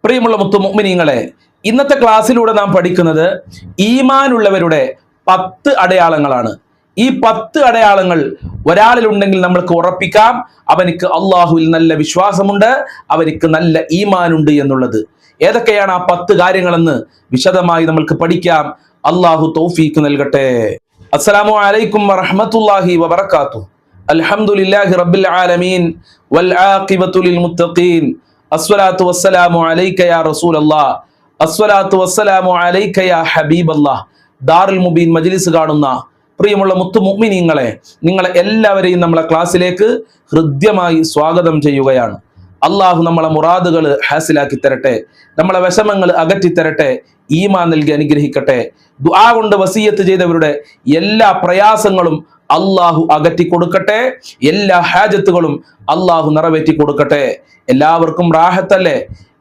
പ്രിയമുള്ള മുത്തുമുഅ്മിനീങ്ങളെ, ഇന്നത്തെ ക്ലാസ്സിലൂടെ നാം പഠിക്കുന്നത് ഈമാനുള്ളവരുടെ 10 അടയാളങ്ങളാണ്. ഈ 10 അടയാളങ്ങൾ ഒരാളിൽ ഉണ്ടെങ്കിൽ നമ്മൾക്ക് ഉറപ്പിക്കാം അവനിക്ക് അള്ളാഹുവിൽ നല്ല വിശ്വാസമുണ്ട്, അവനിക്ക് നല്ല ഈമാനുണ്ട് എന്നുള്ളത്. ഏതൊക്കെയാണ് ആ 10 കാര്യങ്ങളെന്ന് വിശദമായി നമ്മൾക്ക് പഠിക്കാം. അള്ളാഹു തൗഫീഖ് നൽകട്ടെ. അസ്സലാമു അലൈക്കും വറഹ്മത്തുള്ളാഹി വബറകാതുഹു. അൽഹംദുലില്ലാഹി റബ്ബിൽ ആലമീൻ വൽ ആഖിബത്തു ലിൽ മുത്തഖീൻ. അസ്സലാത്തു വസ്സലാമു അലൈക യാ റസൂലല്ലാഹ്, അസ്സലാത്തു വസ്സലാമു അലൈക യാ ഹബീബല്ലാഹ്. ദാറുൽ മുബീൻ മജ്ലിസ് കാണുന്ന പ്രിയമുള്ള മുത്തുമുഅ്മിനീങ്ങളെ, നിങ്ങളെ എല്ലാവരെയും നമ്മളെ ക്ലാസ്സിലേക്ക് ഹൃദ്യമായി സ്വാഗതം ചെയ്യുകയാണ്. അള്ളാഹു നമ്മളെ മുറാദുകൾ ഹാസിലാക്കി തരട്ടെ, നമ്മളെ വിഷമങ്ങൾ അകറ്റി തരട്ടെ, ഈമാൻ നൽകി അനുഗ്രഹിക്കട്ടെ. ദുആ കൊണ്ട് വസിയത്ത് ചെയ്തവരുടെ എല്ലാ പ്രയാസങ്ങളും അള്ളാഹു അകറ്റി കൊടുക്കട്ടെ, എല്ലാ ഹാജത്തുകളും അള്ളാഹു നിറവേറ്റി കൊടുക്കട്ടെ. എല്ലാവർക്കും റാഹത്തല്ലേ?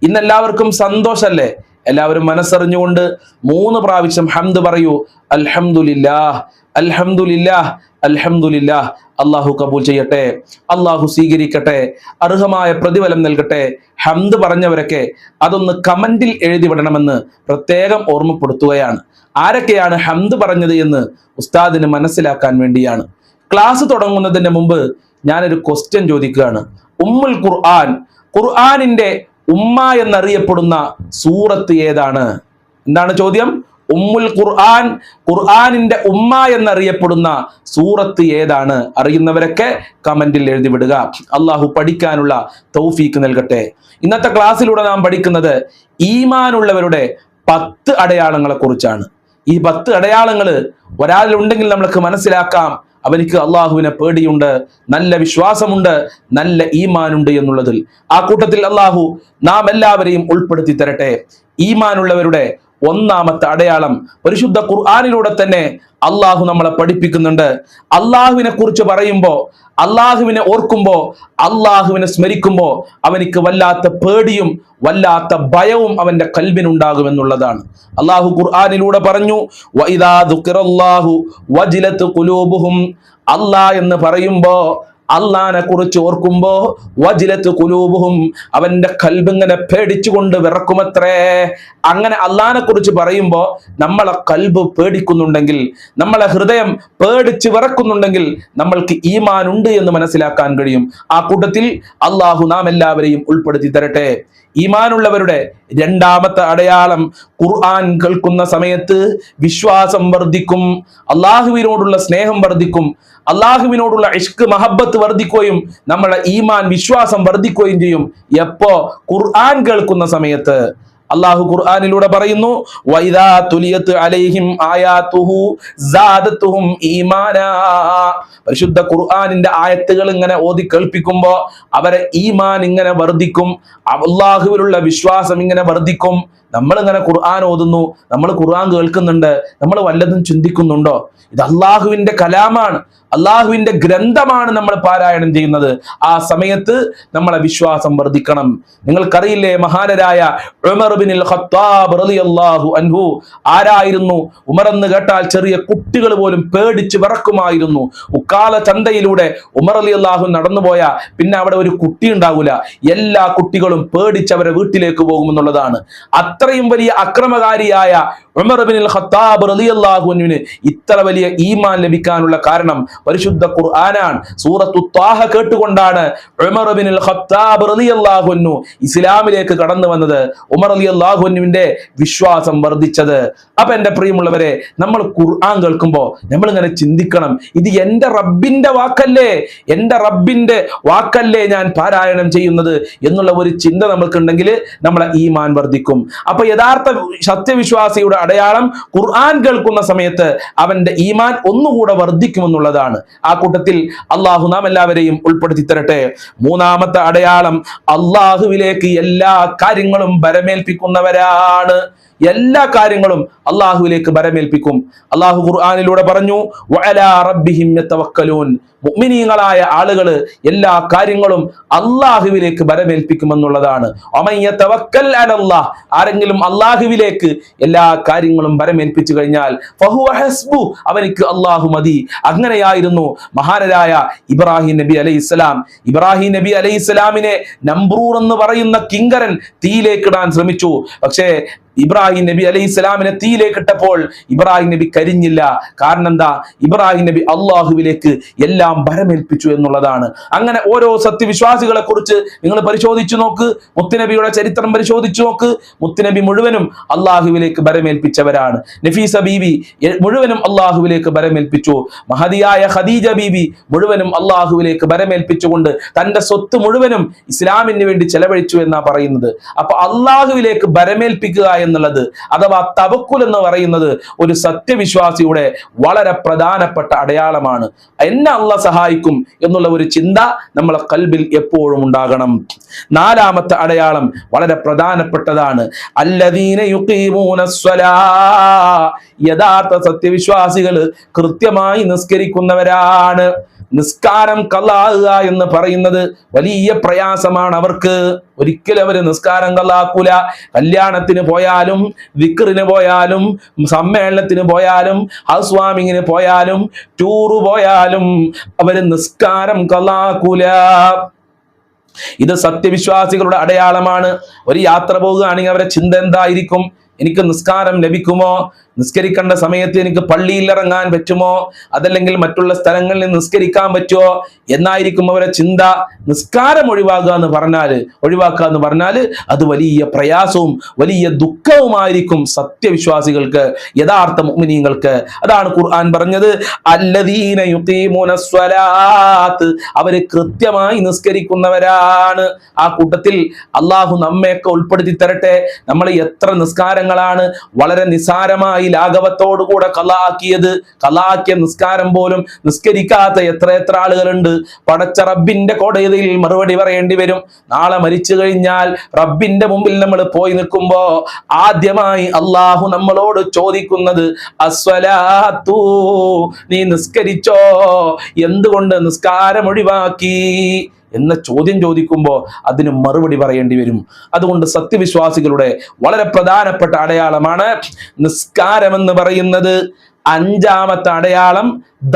ഇന്നെല്ലാവർക്കും സന്തോഷല്ലേ? എല്ലാവരും മനസ്സറിഞ്ഞുകൊണ്ട് 3 പ്രാവശ്യം ഹംദ് പറയൂ. അൽഹംദുലില്ലാഹ്, അൽഹംദുലില്ലാഹ്, അൽഹംദുലില്ലാഹ്. അള്ളാഹു കബൂൽ ചെയ്യട്ടെ, അള്ളാഹു സ്വീകരിക്കട്ടെ, അർഹമായ പ്രതിഫലം നൽകട്ടെ. ഹംദ് പറഞ്ഞവരൊക്കെ അതൊന്ന് കമന്റിൽ എഴുതി വിടണമെന്ന് പ്രത്യേകം ഓർമ്മപ്പെടുത്തുകയാണ്. ആരൊക്കെയാണ് ഹംദ് പറഞ്ഞത് എന്ന് ഉസ്താദിന് മനസ്സിലാക്കാൻ വേണ്ടിയാണ്. ക്ലാസ് തുടങ്ങുന്നതിന് മുമ്പ് ഞാനൊരു ക്വസ്റ്റ്യൻ ചോദിക്കുകയാണ്. ഉമ്മുൽ ഖുർആൻ, ഖുർആനിന്റെ ഉമ്മ എന്നറിയപ്പെടുന്ന സൂറത്ത് ഏതാണ്? എന്താണ് ചോദ്യം? ഉമ്മുൽ ഖുർആൻ, ഖുർആനിന്റെ ഉമ്മ എന്നറിയപ്പെടുന്ന സൂറത്ത് ഏതാണ്? അറിയുന്നവരൊക്കെ കമന്റിൽ എഴുതി വിടുക. അള്ളാഹു പഠിക്കാനുള്ള തൗഫീഖ് നൽകട്ടെ. ഇന്നത്തെ ക്ലാസ്സിലൂടെ നാം പഠിക്കുന്നത് ഈമാനുള്ളവരുടെ 10 അടയാളങ്ങളെ കുറിച്ചാണ്. ഈ 10 അടയാളങ്ങൾ ഒരാളിലുണ്ടെങ്കിൽ നമ്മൾക്ക് മനസ്സിലാക്കാം അവനിക്ക് അള്ളാഹുവിനെ പേടിയുണ്ട്, നല്ല വിശ്വാസമുണ്ട്, നല്ല ഈമാനുണ്ട് എന്നുള്ളതിൽ. ആ കൂട്ടത്തിൽ അള്ളാഹു നാം എല്ലാവരെയും ഉൾപ്പെടുത്തി തരട്ടെ. ഈമാനുള്ളവരുടെ 1ാമത്തെ അടയാളം പരിശുദ്ധ ഖുർആനിലൂടെ തന്നെ അള്ളാഹു നമ്മളെ പഠിപ്പിക്കുന്നുണ്ട്. അള്ളാഹുവിനെ കുറിച്ച് പറയുമ്പോ, അള്ളാഹുവിനെ ഓർക്കുമ്പോ, അള്ളാഹുവിനെ സ്മരിക്കുമ്പോ അവനിക്ക് വല്ലാത്ത പേടിയും വല്ലാത്ത ഭയവും അവന്റെ കൽബിനുണ്ടാകും എന്നുള്ളതാണ്. അള്ളാഹു ഖുർആനിലൂടെ പറഞ്ഞു, വഇദാ ദുഖിറല്ലാഹു വജിലത് ഖുലൂബുഹും. അള്ളാഹ് എന്ന് പറയുമ്പോ, അള്ളാഹിനെ കുറിച്ച് ഓർക്കുമ്പോ വജിലത്ത് ഖുലൂബുഹും, അവന്റെ കൽബ് ഇങ്ങനെ പേടിച്ചുകൊണ്ട് വിറക്കുമത്രേ. അങ്ങനെ അള്ളാഹിനെ കുറിച്ച് പറയുമ്പോ നമ്മളെ കൽബ് പേടിക്കുന്നുണ്ടെങ്കിൽ, നമ്മളെ ഹൃദയം പേടിച്ച് വിറക്കുന്നുണ്ടെങ്കിൽ നമ്മൾക്ക് ഈമാൻ ഉണ്ട് എന്ന് മനസ്സിലാക്കാൻ കഴിയും. ആ കൂട്ടത്തിൽ അള്ളാഹു നാം എല്ലാവരെയും ഉൾപ്പെടുത്തി തരട്ടെ. ഈമാനുള്ളവരുടെ 2ാമത്തെ അടയാളം, ഖുർആൻ കേൾക്കുന്ന സമയത്ത് വിശ്വാസം വർദ്ധിക്കും, അള്ളാഹുവിനോടുള്ള സ്നേഹം വർദ്ധിക്കും, അള്ളാഹുവിനോടുള്ള ഇഷ്ക് മഹബത്ത് വർദ്ധിക്കുകയും നമ്മളെ ഈമാൻ വിശ്വാസം വർദ്ധിക്കുകയും ചെയ്യും. എപ്പോ? ഖുർആൻ കേൾക്കുന്ന സമയത്ത്. അള്ളാഹു ഖുർആനിലൂടെ പറയുന്നു, വഇദാ തുലിയത് അലൈഹിം ആയാതുഹു സാദതുഹും ഈമാനാ. പരിശുദ്ധ ഖുർആനിന്റെ ആയത്തുകൾ ഇങ്ങനെ ഓതി കേൾപ്പിക്കുമ്പോ അവരെ ഈമാൻ ഇങ്ങനെ വർദ്ധിക്കും, അല്ലാഹുവിലുള്ള വിശ്വാസം ഇങ്ങനെ വർദ്ധിക്കും. നമ്മൾ ഇങ്ങനെ ഖുർആൻ ഓതുന്നു, നമ്മൾ ഖുർആൻ കേൾക്കുന്നുണ്ട്, നമ്മൾ വല്ലതും ചിന്തിക്കുന്നുണ്ടോ? ഇത് അള്ളാഹുവിന്റെ കലാമാണ്, അള്ളാഹുവിന്റെ ഗ്രന്ഥമാണ് നമ്മൾ പാരായണം ചെയ്യുന്നത്. ആ സമയത്ത് നമ്മളെ വിശ്വാസം വർദ്ധിക്കണം. നിങ്ങൾക്കറിയില്ലേ, മഹാനരായ ഉമർ ഇബ്നുൽ ഖത്താബ് റളിയല്ലാഹു അൻഹു ആരായിരുന്നു? ഉമർ എന്ന് കേട്ടാൽ ചെറിയ കുട്ടികൾ പോലും പേടിച്ച് വിറക്കുമായിരുന്നു. ഉക്കാല ചന്തയിലൂടെ ഉമർ റളിയല്ലാഹു നടന്നുപോയ പിന്നെ അവിടെ ഒരു കുട്ടി ഉണ്ടാവില്ല, എല്ലാ കുട്ടികളും പേടിച്ച് അവരെ വീട്ടിലേക്ക് പോകുമെന്നുള്ളതാണ്. അത്രയും വലിയ അക്രമകാരിയായ ഉമർ ഇബ്നുൽ ഖത്താബ് റളിയല്ലാഹു അൻഹുവിന് ഇത്ര വലിയ ഈമാൻ ലഭിക്കാനുള്ള കാരണം പരിശുദ്ധ ഖുർആനാണ്. സൂറത്തു ത്വാഹ കേട്ടുകൊണ്ടാണ് ഉമർ ഇബ്നുൽ ഖത്താബ് റളിയല്ലാഹു അൻഹു ഇസ്ലാമിലേക്ക് കടന്നു വന്നത്, ഉമർ റളിയല്ലാഹു അൻഹുവിന്റെ വിശ്വാസം വർദ്ധിച്ചത്. അപ്പൊ എന്റെ പ്രിയമുള്ളവരെ, നമ്മൾ ഖുർആൻ കേൾക്കുമ്പോ നമ്മൾ ഇങ്ങനെ ചിന്തിക്കണം, ഇത് എന്റെ റബ്ബിന്റെ വാക്കല്ലേ, എന്റെ റബ്ബിന്റെ വാക്കല്ലേ ഞാൻ പാരായണം ചെയ്യുന്നത് എന്നുള്ള ഒരു ചിന്ത നമ്മൾക്കുണ്ടെങ്കിൽ നമ്മളെ ഈമാൻ വർദ്ധിക്കും. അപ്പൊ യഥാർത്ഥ സത്യവിശ്വാസിയുടെ അടയാളം ഖുർആൻ കേൾക്കുന്ന സമയത്ത് അവന്റെ ഈമാൻ ഒന്നുകൂടെ വർദ്ധിക്കുമെന്നുള്ളതാണ്. ആ കൂട്ടത്തിൽ അള്ളാഹു നാം എല്ലാവരെയും ഉൾപ്പെടുത്തി തരട്ടെ. 3ാമത്തെ അടയാളം, അള്ളാഹുവിലേക്ക് എല്ലാ കാര്യങ്ങളും ബരമേൽപ്പിക്കുന്നവരാണ്. എല്ലാ കാര്യങ്ങളും അള്ളാഹുവിലേക്ക് ബരമേൽപ്പിക്കും. അള്ളാഹു ഖുർആനിലൂടെ പറഞ്ഞു, വഅലാ റബ്ബിഹിം യതവക്കലൂൻ, മുഅ്മിനീങ്ങളായ ആളുകൾ എല്ലാ കാര്യങ്ങളും അള്ളാഹുവിലേക്ക് ബരമേൽപ്പിക്കുമെന്നുള്ളതാണ്. വമൻ യതവക്കൽ അലല്ലാഹ്, ആരെങ്കിലും അള്ളാഹുവിലേക്ക് എല്ലാ കാര്യങ്ങളും ബരമേൽപ്പിച്ചു കഴിഞ്ഞാൽ ഫഹുവ ഹസ്ബു, അവനിക്ക് അള്ളാഹു മതി. അങ്ങനെയായിരുന്നു മഹാനരായ ഇബ്രാഹിം നബി അലൈഹിസ്സലാം. ഇബ്രാഹിം നബി അലൈഹിസ്സലാമിനെ നംബ്രൂർ എന്ന് പറയുന്ന കിങ്കരൻ തീയിലേക്ക് ഇടാൻ ശ്രമിച്ചു. പക്ഷേ ഇബ്രാഹിം നബി അലൈഹി സ്വലാമിനെ തീയിലേക്ക് ഇട്ടപ്പോൾ ഇബ്രാഹിം നബി കരിഞ്ഞില്ല. കാരണം എന്താ? ഇബ്രാഹിം നബി അള്ളാഹുവിലേക്ക് എല്ലാം ഭരമേൽപ്പിച്ചു എന്നുള്ളതാണ്. അങ്ങനെ ഓരോ സത്യവിശ്വാസികളെ കുറിച്ച് നിങ്ങൾ പരിശോധിച്ചു നോക്ക്, മുത്തുനബിയുടെ ചരിത്രം പരിശോധിച്ചു നോക്ക്. മുത്തുനബി മുഴുവനും അള്ളാഹുവിലേക്ക് ഭരമേൽപ്പിച്ചവരാണ്. നഫീസ ബീവി മുഴുവനും അള്ളാഹുവിലേക്ക് ഭരമേൽപ്പിച്ചു. മഹദിയായ ഖദീജ ബീവി മുഴുവനും അള്ളാഹുവിലേക്ക് ഭരമേൽപ്പിച്ചുകൊണ്ട് തന്റെ സ്വത്ത് മുഴുവനും ഇസ്ലാമിന് വേണ്ടി ചെലവഴിച്ചു എന്നാ പറയുന്നത്. അപ്പൊ അള്ളാഹുവിലേക്ക് ഭരമേൽപ്പിക്കുക എന്നുള്ളത് അഥവാ തവക്കുൽ എന്ന് പറയുന്നത് ഒരു സത്യവിശ്വാസിയുടെ വളരെ പ്രധാനപ്പെട്ട അടയാളമാണ്. എന്നെ അള്ളാഹ് സഹായിക്കും എന്നുള്ള ഒരു ചിന്ത നമ്മളെ കൽബിൽ എപ്പോഴും ഉണ്ടാകണം. നാലാമത്തെ അടയാളം വളരെ പ്രധാനപ്പെട്ടതാണ്. അല്ലദീന യുഖീമൂനസ്സലാ, യഥാർത്ഥ സത്യവിശ്വാസികൾ കൃത്യമായി നിസ്കരിക്കുന്നവരാണ്. നിസ്കാരം ഖളാഅ എന്ന് പറയുന്നത് വലിയ പ്രയാസമാണ് അവർക്ക്. ഒരിക്കലും അവര് നിസ്കാരം ഖളാഅക്കൂല. കല്യാണത്തിന് പോയാലും, ദിക്റിന് പോയാലും, സമ്മേളനത്തിന് പോയാലും, ഹൗസ് വാമിങ്ങിന് പോയാലും, ടൂറ് പോയാലും അവര് നിസ്കാരം ഖളാഅക്കൂല. ഇത് സത്യവിശ്വാസികളുടെ അടയാളമാണ്. ഒരു യാത്ര പോകുകയാണെങ്കിൽ അവരുടെ ചിന്ത എന്തായിരിക്കും? എനിക്ക് നിസ്കാരം ലഭിക്കുമോ? നിസ്കരിക്കേണ്ട സമയത്ത് എനിക്ക് പള്ളിയിൽ ഇറങ്ങാൻ പറ്റുമോ? അതല്ലെങ്കിൽ മറ്റുള്ള സ്ഥലങ്ങളിൽ നിസ്കരിക്കാൻ പറ്റുമോ എന്നായിരിക്കും അവരുടെ ചിന്ത. നിസ്കാരം ഒഴിവാക്കുക എന്ന് പറഞ്ഞാൽ അത് വലിയ പ്രയാസവും വലിയ ദുഃഖവുമായിരിക്കും സത്യവിശ്വാസികൾക്ക്, യഥാർത്ഥ മുഅ്മിനീങ്ങൾക്ക്. അതാണ് ഖുർആൻ പറഞ്ഞത്, അല്ലദീന യുഖീമൂനസ്സലാത്ത്, അവര് കൃത്യമായി നിസ്കരിക്കുന്നവരാണ്. ആ കൂട്ടത്തിൽ അള്ളാഹു നമ്മയൊക്കെ ഉൾപ്പെടുത്തി തരട്ടെ. നമ്മൾ എത്ര നിസ്കാരങ്ങളാണ് വളരെ നിസാരമായി ലാഘവത്തോടുകൂടെ ഖളാഅക്കിയ നിസ്കാരം പോലും നിസ്കരിക്കാത്ത എത്ര ആളുകളുണ്ട്. പടച്ച റബ്ബിന്റെ കോടതിയിൽ മറുപടി പറയേണ്ടി വരും. നാളെ മരിച്ചു കഴിഞ്ഞാൽ റബ്ബിന്റെ മുമ്പിൽ നമ്മൾ പോയി നിൽക്കുമ്പോ ആദ്യമായി അള്ളാഹു നമ്മളോട് ചോദിക്കുന്നത് അസ്വലാത്തു, നീ നിസ്കരിച്ചോ? എന്തുകൊണ്ട് നിസ്കാരം ഒഴിവാക്കി എന്ന ചോദ്യം ചോദിക്കുമ്പോൾ അതിന് മറുപടി പറയേണ്ടി വരും. അതുകൊണ്ട് സത്യവിശ്വാസികളുടെ വളരെ പ്രധാനപ്പെട്ട അടയാളമാണ് നിസ്കാരം എന്ന് പറയുന്നത്. അഞ്ചാമത്തെ അടയാളം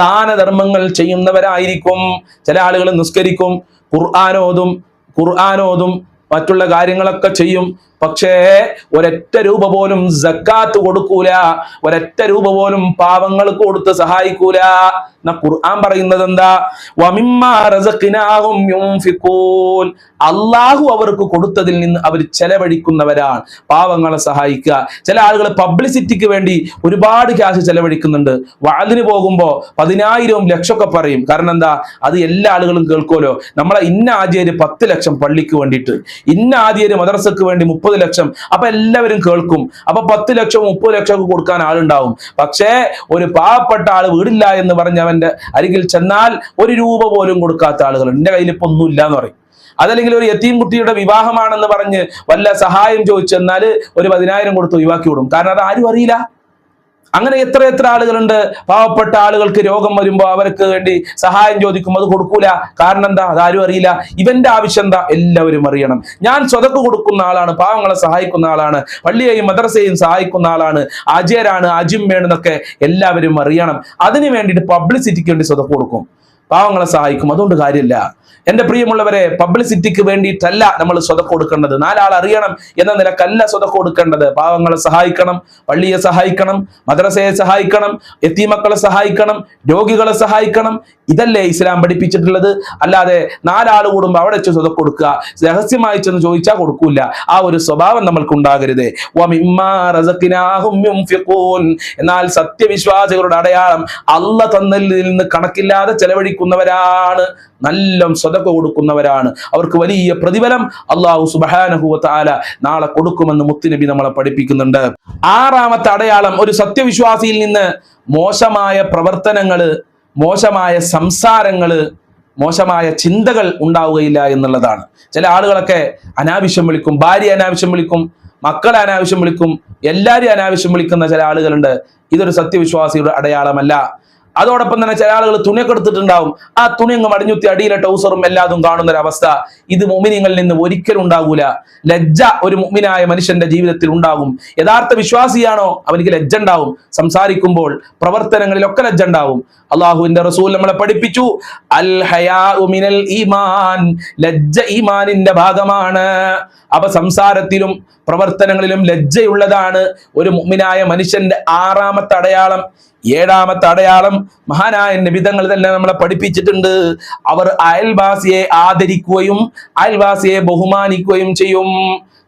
ദാനധർമ്മങ്ങൾ ചെയ്യുന്നവരായിരിക്കും. ചില ആളുകൾ നിസ്കരിക്കും, ഖുർആനോതും മറ്റുള്ള കാര്യങ്ങളൊക്കെ ചെയ്യും. പക്ഷേ ഒരൊറ്റ രൂപ പോലും സക്കാത്ത് കൊടുക്കൂല, ഒരൊറ്റ രൂപ പോലും പാവങ്ങൾക്ക് കൊടുത്ത് സഹായിക്കൂല. എന്നാ ഖുർആൻ പറയുന്നത് എന്താ? വമിമ്മാ റസഖ്നാഹും യുൻഫിഖൂൻ, അള്ളാഹു അവർക്ക് കൊടുത്തതിൽ നിന്ന് അവർ ചെലവഴിക്കുന്നവരാണ്. പാവങ്ങളെ സഹായിക്കുക. ചില ആളുകൾ പബ്ലിസിറ്റിക്ക് വേണ്ടി ഒരുപാട് ക്യാഷ് ചെലവഴിക്കുന്നുണ്ട്. വഅദിന് പോകുമ്പോൾ 10,000 ലക്ഷമൊക്കെ പറയും. കാരണം എന്താ? അത് എല്ലാ ആളുകളും കേൾക്കുമല്ലോ. നമ്മളെ ഇന്ന ആദ്യര് 10 ലക്ഷം പള്ളിക്ക് വേണ്ടിയിട്ട്, ഇന്ന ആദ്യര് മദ്രസക്ക് വേണ്ടി 30 ലക്ഷം. അപ്പൊ എല്ലാവരും കേൾക്കും. അപ്പൊ 10 ലക്ഷം 30 ലക്ഷം കൊടുക്കാൻ ആളുണ്ടാവും. പക്ഷേ ഒരു പാവപ്പെട്ട ആള് വീടില്ല എന്ന് പറഞ്ഞ അവന്റെ അരികിൽ ചെന്നാൽ 1 രൂപ പോലും കൊടുക്കാത്ത ആളുകൾ, എന്റെ കയ്യിൽ ഇപ്പൊ ഒന്നുമില്ല എന്ന് പറയും. അതല്ലെങ്കിൽ ഒരു യതീം കുട്ടിയുടെ വിവാഹമാണെന്ന് പറഞ്ഞ് വല്ല സഹായം ചോദിച്ചെന്നാൽ ഒരു 10,000 കൊടുത്ത് ഒഴിവാക്കി വിടും. കാരണം അത് ആരും അറിയില്ല. അങ്ങനെ എത്ര ആളുകളുണ്ട്. പാവപ്പെട്ട ആളുകൾക്ക് രോഗം വരുമ്പോൾ അവർക്ക് വേണ്ടി സഹായം ചോദിക്കും, അത് കൊടുക്കൂല. കാരണം എന്താ? അതാരും അറിയില്ല. ഇവന്റെ ആവശ്യം എന്താ? എല്ലാവരും അറിയണം. ഞാൻ സ്വതക്ക് കൊടുക്കുന്ന ആളാണ്, പാവങ്ങളെ സഹായിക്കുന്ന ആളാണ്, പള്ളിയെയും മദ്രസയെയും സഹായിക്കുന്ന ആളാണ്, ആചാരാണ്, അജിമ്മേണെന്നൊക്കെ എല്ലാവരും അറിയണം. അതിന് വേണ്ടിയിട്ട് പബ്ലിസിറ്റിക്ക് വേണ്ടി സ്വതക്ക് കൊടുക്കും, പാവങ്ങളെ സഹായിക്കും. അതുകൊണ്ട് കാര്യമില്ല. എന്റെ പ്രിയമുള്ളവരെ, പബ്ലിസിറ്റിക്ക് വേണ്ടിയിട്ടല്ല നമ്മൾ സ്വതക്ക് കൊടുക്കേണ്ടത്. 4 ആൾ അറിയണം എന്ന നിലക്കല്ല സ്വതക്ക് കൊടുക്കേണ്ടത്. പാവങ്ങളെ സഹായിക്കണം, പള്ളിയെ സഹായിക്കണം, മദ്രസയെ സഹായിക്കണം, യതീമക്കളെ സഹായിക്കണം, രോഗികളെ സഹായിക്കണം. ഇതല്ലേ ഇസ്ലാം പഠിപ്പിച്ചിട്ടുള്ളത്. അല്ലാതെ 4 ആൾ കൂടുമ്പോൾ അവിടെ വെച്ച് സ്വതക്ക് കൊടുക്കുക, രഹസ്യമായി ചെന്ന് ചോദിച്ചാൽ കൊടുക്കൂല. ആ ഒരു സ്വഭാവം നമ്മൾക്ക് ഉണ്ടാകരുത്. വമിമ്മാ റസഖ്നാഹും യുൻഫിഖൂൻ, എന്നാൽ സത്യവിശ്വാസികളുടെ അടയാളം അല്ലാഹ് തന്നതിൽ നിന്ന് കണക്കില്ലാതെ ചെലവഴിക്കുന്നവരാണ്, നല്ല സ്വതക്ക കൊടുക്കുന്നവരാണ്. അവർക്ക് വലിയ പ്രതിഫലം അല്ലാഹു സുബ്ഹാനഹു വ തആല നാളെ കൊടുക്കുമെന്ന് മുത്തുനബി നമ്മളെ പഠിപ്പിക്കുന്നുണ്ട്. 6ാമത്തെ അടയാളം, ഒരു സത്യവിശ്വാസിയിൽ നിന്ന് മോശമായ പ്രവർത്തനങ്ങള്, മോശമായ സംസാരങ്ങള്, മോശമായ ചിന്തകൾ ഉണ്ടാവുകയില്ല എന്നുള്ളതാണ്. ചില ആളുകളൊക്കെ അനാവശ്യം വിളിക്കും, ഭാര്യ അനാവശ്യം വിളിക്കും, മക്കളെ അനാവശ്യം വിളിക്കും, എല്ലാവരും അനാവശ്യം വിളിക്കുന്ന ചില ആളുകളുണ്ട്. ഇതൊരു സത്യവിശ്വാസിയുടെ അടയാളമല്ല. അതോടൊപ്പം തന്നെ ചില ആളുകൾ തുണിയൊക്കെ എടുത്തിട്ടുണ്ടാവും, ആ തുണി അങ്ങ് മടിഞ്ഞുത്തി അടിയിലെ ടൗസറും എല്ലാതും കാണുന്ന ഒരു അവസ്ഥ. ഇത് മുഅ്മിനീങ്ങളിൽ നിന്ന് ഒരിക്കലും ഉണ്ടാകൂല. ലജ്ജ ഒരു മുഅ്മിനായ മനുഷ്യന്റെ ജീവിതത്തിൽ ഉണ്ടാകും. യഥാർത്ഥ വിശ്വാസിയാണോ അവനിക്ക് ലജ്ജ ഉണ്ടാവും. സംസാരിക്കുമ്പോൾ, പ്രവർത്തനങ്ങളിലൊക്കെ ലജ്ജ ഉണ്ടാവും. അള്ളാഹുവിന്റെ റസൂൽ നമ്മളെ പഠിപ്പിച്ചു, അൽ ഹയാഉ മിനൽ ഈമാൻ, ലജ്ജ ഈമാനിന്റെ ഭാഗമാണ്. അപ്പൊ സംസാരത്തിലും പ്രവർത്തനങ്ങളിലും ലജ്ജയുള്ളതാണ് ഒരു മുഅ്മിനായ മനുഷ്യന്റെ 6ാമത്തെ അടയാളം. 7ാമത്തെ അടയാളം മഹാനായ നബിതങ്ങൾ തന്നെ നമ്മളെ പഠിപ്പിച്ചിട്ടുണ്ട്. അവർ അയൽവാസിയെ ആദരിക്കുകയും അയൽവാസിയെ ബഹുമാനിക്കുകയും ചെയ്യും.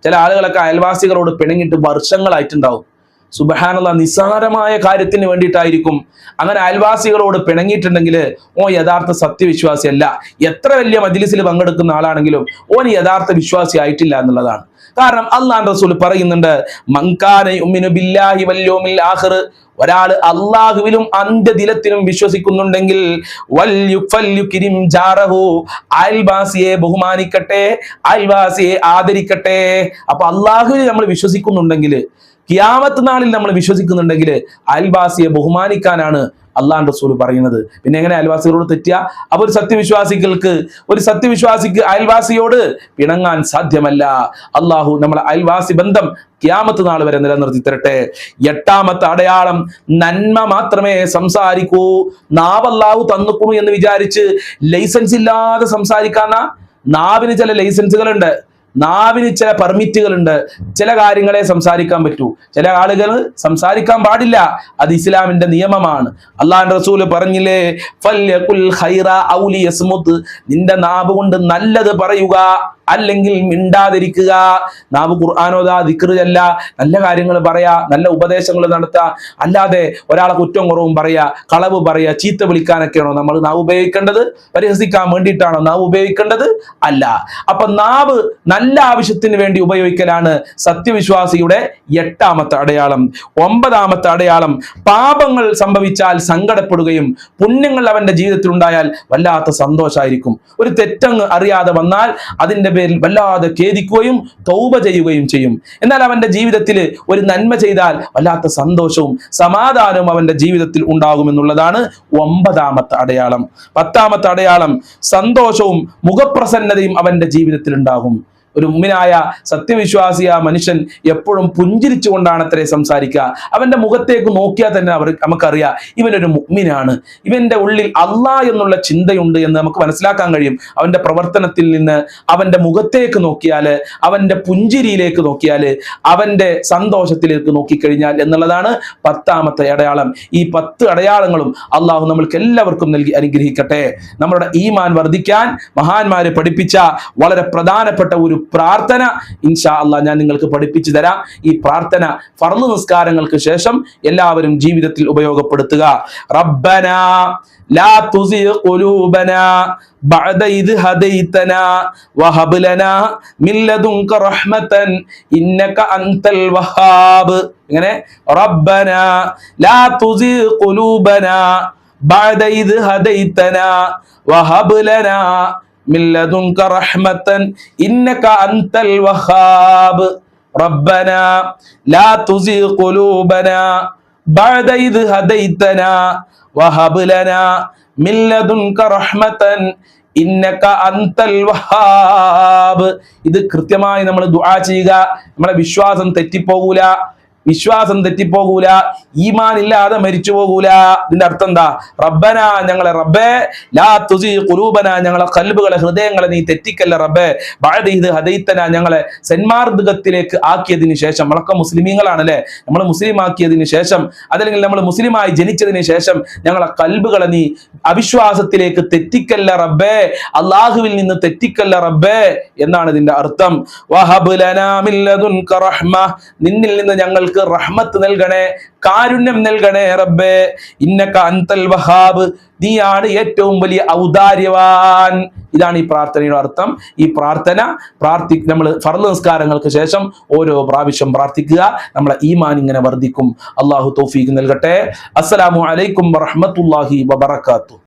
ചില ആളുകളൊക്കെ അയൽവാസികളോട് പിണങ്ങിയിട്ട് വർഷങ്ങളായിട്ടുണ്ടാവും. സുബ്ഹാനല്ലാഹ്, നിസ്സാരമായ കാര്യത്തിന് വേണ്ടിയിട്ടായിരിക്കും. അങ്ങനെ അയൽവാസികളോട് പിണങ്ങിയിട്ടുണ്ടെങ്കിൽ ഓൻ യഥാർത്ഥ സത്യവിശ്വാസിയല്ല. എത്ര വലിയ മജ്ലിസിൽ പങ്കെടുക്കുന്ന ആളാണെങ്കിലും ഓൻ യഥാർത്ഥ വിശ്വാസി ആയിട്ടില്ല എന്നുള്ളതാണ്. കാരണം അല്ലാഹുവിന്റെ റസൂൽ പറയുന്നുണ്ട്, മൻകാന യുമിനു ബില്ലാഹി വൽ യൗമിൽ ആഖിർ, ഒരാൾ അള്ളാഹുവിലും അന്ത്യദിനത്തിലും വിശ്വസിക്കുന്നുണ്ടെങ്കിൽ വൽയുഫല്യുകിരിം ജാറഹു, അയൽവാസിയെ ബഹുമാനിക്കട്ടെ, അയൽവാസിയെ ആദരിക്കട്ടെ. അപ്പൊ അള്ളാഹുവിൽ നമ്മൾ വിശ്വസിക്കുന്നുണ്ടെങ്കിൽ, ഖിയാമത്ത് നാളിൽ നമ്മൾ വിശ്വസിക്കുന്നുണ്ടെങ്കിൽ അയൽവാസിയെ ബഹുമാനിക്കാനാണ് അള്ളാഹുവിന്റെ റസൂൽ പറയുന്നത്. പിന്നെ എങ്ങനെ അയൽവാസികളോട് തെറ്റുക? അപ്പൊ ഒരു സത്യവിശ്വാസിക്ക് അയൽവാസിയോട് പിണങ്ങാൻ സാധ്യമല്ല. അള്ളാഹു നമ്മളെ അയൽവാസി ബന്ധം ഖിയാമത്ത് നാൾ വരെ നിലനിർത്തി തരട്ടെ. 8ാമത്തെ അടയാളം, നന്മ മാത്രമേ സംസാരിക്കൂ. നാവ് അല്ലാഹു തന്നുക്കുണു എന്ന് വിചാരിച്ച് ലൈസൻസ് ഇല്ലാതെ സംസാരിക്കാന്ന, നാവിന് ചില ലൈസൻസുകളുണ്ട്, നാവിന് ചില പെർമിറ്റുകളുണ്ട്. ചില കാര്യങ്ങളെ സംസാരിക്കാൻ പറ്റൂ, ചില ആളുകൾ സംസാരിക്കാൻ പാടില്ല. അത് ഇസ്ലാമിന്റെ നിയമമാണ്. അള്ളാഹുവിന്റെ റസൂൽ പറഞ്ഞില്ലേ, ഫൽയഖുൽ ഖൈറ ഔ ലിയസ്മുത്, നിന്റെ നാവ് കൊണ്ട് നല്ലത് പറയുക, അല്ലെങ്കിൽ മിണ്ടാതിരിക്കുക. നാവ് ഖുർആനോദാ, ദിക്ർ ചൊല്ല, നല്ല കാര്യങ്ങൾ പറയാ, നല്ല ഉപദേശങ്ങൾ നടത്തുക. അല്ലാതെ ഒരാളെ കുറ്റം കുറവും പറയാ, കളവ് പറയാ, ചീത്ത വിളിക്കാനൊക്കെയാണോ നമ്മൾ നാവ് ഉപയോഗിക്കേണ്ടത്? പരിഹസിക്കാൻ വേണ്ടിയിട്ടാണോ നാവ് ഉപയോഗിക്കേണ്ടത്? അല്ല. അപ്പൊ നാവ് നല്ല ആവശ്യത്തിന് വേണ്ടി ഉപയോഗിക്കലാണ് സത്യവിശ്വാസിയുടെ 8ാമത്തെ അടയാളം. 9ാമത്തെ അടയാളം, പാപങ്ങൾ സംഭവിച്ചാൽ സങ്കടപ്പെടുകയും പുണ്യങ്ങൾ അവന്റെ ജീവിതത്തിൽ ഉണ്ടായാൽ വല്ലാത്ത സന്തോഷമായിരിക്കും. ഒരു തെറ്റങ്ങ് അറിയാതെ വന്നാൽ അതിന്റെ പേരിൽ വല്ലാതെ ഖേദിക്കുകയും തൗബ ചെയ്യുകയും ചെയ്യും. എന്നാൽ അവന്റെ ജീവിതത്തിൽ ഒരു നന്മ ചെയ്താൽ വല്ലാത്ത സന്തോഷവും സമാധാനവും അവന്റെ ജീവിതത്തിൽ ഉണ്ടാകുമെന്നുള്ളതാണ് 9ാമത്തെ അടയാളം. 10ാമത്തെ അടയാളം, സന്തോഷവും മുഖപ്രസന്നതയും അവന്റെ ജീവിതത്തിൽ ഉണ്ടാകും. ഒരു മുഅ്മിനായ സത്യവിശ്വാസിയായ മനുഷ്യൻ എപ്പോഴും പുഞ്ചിരിച്ചുകൊണ്ടാണ് അത്രേ സംസാരിക്കുക. അവന്റെ മുഖത്തേക്ക് നോക്കിയാൽ തന്നെ നമുക്കറിയാം ഇവനൊരു മുഅ്മിനാണ്, ഇവന്റെ ഉള്ളിൽ അല്ലാഹ് എന്നുള്ള ചിന്തയുണ്ട് എന്ന് നമുക്ക് മനസ്സിലാക്കാൻ കഴിയും. അവന്റെ പ്രവർത്തനത്തിൽ നിന്ന്, അവന്റെ മുഖത്തേക്ക് നോക്കിയാല്, അവന്റെ പുഞ്ചിരിയിലേക്ക് നോക്കിയാല്, അവന്റെ സന്തോഷത്തിലേക്ക് നോക്കിക്കഴിഞ്ഞാൽ എന്നുള്ളതാണ് 10ാമത്തെ അടയാളം. ഈ 10 അടയാളങ്ങളും അള്ളാഹു നമ്മൾക്ക് എല്ലാവർക്കും നൽകി അനുഗ്രഹിക്കട്ടെ. നമ്മുടെ ഈമാൻ വർദ്ധിക്കാൻ മഹാന്മാര് പഠിപ്പിച്ച വളരെ പ്രധാനപ്പെട്ട ഒരു പ്രാർത്ഥന ഇൻഷാ അല്ലാഹ് ഞാൻ നിങ്ങൾക്ക് പഠിപ്പിച്ചു തരാം. ഈ പ്രാർത്ഥന ഫർള് നിസ്കാരങ്ങൾക്ക് ശേഷം എല്ലാവരും ജീവിതത്തിൽ ഉപയോഗപ്പെടുത്തുക. റബ്ബനാ ലാ തുസിഗ് ഖുലൂബനാ ബഅദ ഇദ് ഹദൈതനാ വഹബ് ലനാ മിൻ ലദുൻക റഹ്മതൻ ഇന്നക അൻതൽ വഹാബ്. ഇങ്ങനെ റബ്ബനാ ലാ തുസിഗ് ഖുലൂബനാ ബഅദ ഇദ് ഹദൈതനാ വഹബ് ലനാ മിൻ ലദുൻക റഹ്മതൻ ഇന്നക അൻതൽ വഹാബ്. റബ്ബനാ ലാ തുസിഗ് ഖുലൂബനാ ബഅദ ഇദ് ഹദൈതനാ വഹബ് ലനാ മിൻ ലദുൻക റഹ്മതൻ ഇന്നക അൻതൽ വഹാബ്. ഇത് കൃത്യമായി നമ്മൾ ദുആ ചെയ്യുക. നമ്മുടെ വിശ്വാസം തെറ്റിപ്പോകൂല, ഈമാൻ ഇല്ലാതെ മരിച്ചു പോകൂല. ഇതിന്റെ അർത്ഥം എന്താ? റബ്ബന, ഞങ്ങളെ റബ്ബേ, ലാ തുസിഗ് ഖുലൂബന, ഞങ്ങളെ ഖൽബുകളെ, ഹൃദയങ്ങളെ നീ തെറ്റിക്കല്ല റബ്ബേ, ബഅദ ഇദ് ഹദൈതന, ഞങ്ങളെ സന്മാർഗ്ഗത്തിലേക്ക് ആക്കിയതിന് ശേഷം. നമ്മളൊക്കെ മുസ്ലിമീങ്ങളാണല്ലേ, നമ്മൾ മുസ്ലിം ആക്കിയതിന് ശേഷം, അതല്ലെങ്കിൽ നമ്മൾ മുസ്ലിമായി ജനിച്ചതിന് ശേഷം ഞങ്ങളെ ഖൽബുകളെ നീ അവിശ്വാസത്തിലേക്ക് തെറ്റിക്കല്ല റബ്ബേ, അല്ലാഹുവിൽ നിന്ന് തെറ്റിക്കല്ല റബ്ബേ എന്നാണ് ഇതിന്റെ അർത്ഥം. വഹബ് ലനാ മിൻ ലദുൻക റഹ്മ, നിന്നിൽ നിന്ന് ഞങ്ങൾ റഹ്മത്ത് നൽകണേ, കാരുണ്യം നൽകണേ റബ്ബേ. ഇന്നക അൻതൽ വഹാബ്, നീയാണ് ഏറ്റവും വലിയ ഔദാര്യവാൻ. ഇതാണ് ഈ പ്രാർത്ഥനയുടെ അർത്ഥം. ഈ പ്രാർത്ഥന നമ്മൾ ഫർള് നിസ്കാരങ്ങൾക്ക് ശേഷം ഓരോ പ്രാവശ്യം പ്രാർത്ഥിക്കുക. നമ്മളെ ഈമാൻ ഇങ്ങനെ വർദ്ധിക്കും. അല്ലാഹു തൗഫീഖ് നൽകട്ടെ. അസ്സലാമു അലൈക്കും വറഹ്മത്തുള്ളാഹി വബറകാതുഹു.